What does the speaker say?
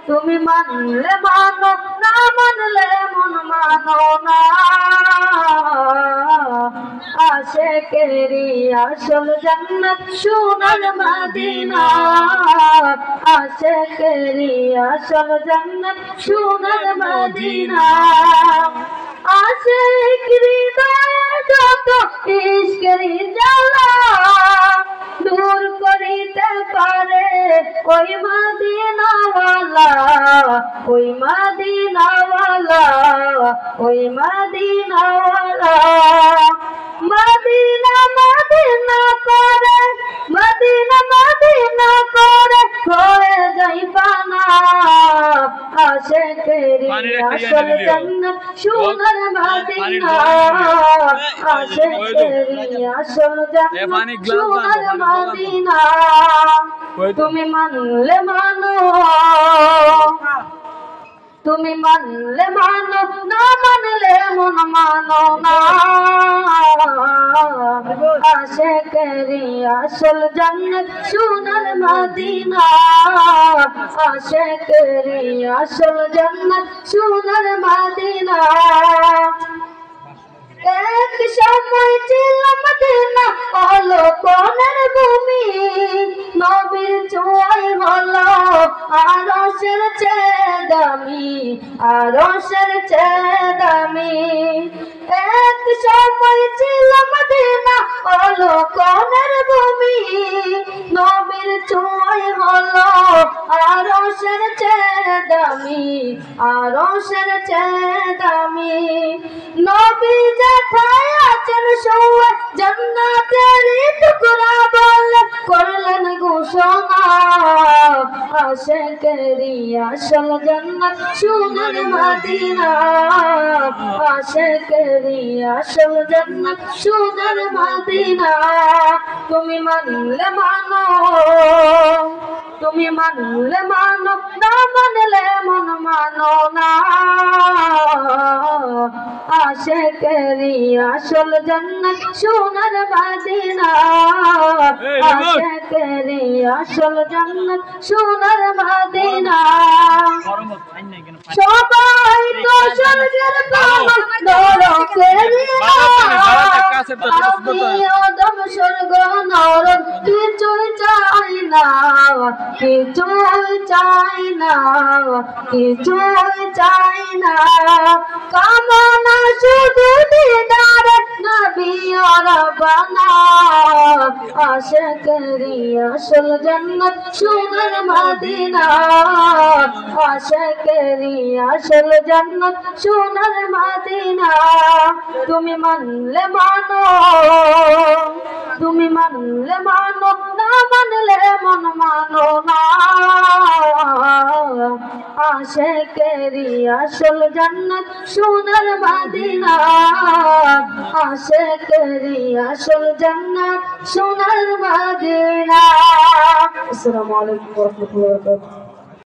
তুমি মানলে মানো, না মানলে মন মানো না। আশিকেরি আসল জান্নাত সোনার মদিনা। আশিকেরি আসল জান্নাত সোনার মদিনা। আশিক হৃদয়ে যত ইশকেরি জ্বালা দূর করিতে পারে ওই মদিনাওয়ালা, ওই মদিনাওয়ালা, ওই মদিনাওয়ালা। মদিনা মদিনা করে, মদিনা মদিনা করে হয়ে যাইবা না। আশিকেরি আসল জান্নাত সোনার মদিনা। আশিকেরি আসল জান্নাত সোনার মদিনা। তুমি মানলে মানো, তুমি মানলে মানো, না মানলে মন মানো না। আশিকেরি আসল জান্নাত সোনার মদিনা। আশিকেরি আসল জান্নাত সোনার মদিনা। এক সময় ছিল মদিনা অলকনের ভূমি, নবীর ছোঁয়ায় হলো আরশের চেয়ে দামি, আরশের চেয়ে দামি। এক সময় ছিল মদিনা অলকনের ভূমি, নবীর ছোঁয়ায় হলো আরশের চেয়ে দামি, আরশের চেয়ে দামি। নবী যেথায় আছেন শুয়ে জান্নাতের টুকরা বলে করলেন ঘোষণা। আশিকেরি আসল জান্নাত সোনার মদিনা। আশিকেরি আসল জান্নাত সোনার মদিনা। তুমি মানলে মানো, তুমি মানলে মানো, না মানলে মন মানো না। আশিকেরি আসল জান্নাত সোনার মদিনা। আশিকেরি আসল জান্নাত সোনার মদিনা। সবাই তো স্বর্গের বাবা নরকেরি আমি আদম স্বর্গ নরক কিছুই চাই না, কিছুই চাই না, কিছুই চাই না। কামনা শুধু দিদার নবী রাব্বানা। আশিকেরি আসল জান্নাত সোনার মদিনা। আশিকেরি আসল জান্নাত সোনার মদিনা। তুমি মানলে মানো, তুমি মানলে মানো, না মানলে মন মানো না। আশিকেরি আসল জান্নাত সোনার মদিনা। আশিকেরি আসল জান্নাত সোনার মদিনা। আসসালামু আলাইকুম ওয়া রাহমাতুল্লাহি ওয়া বারাকাতুহু।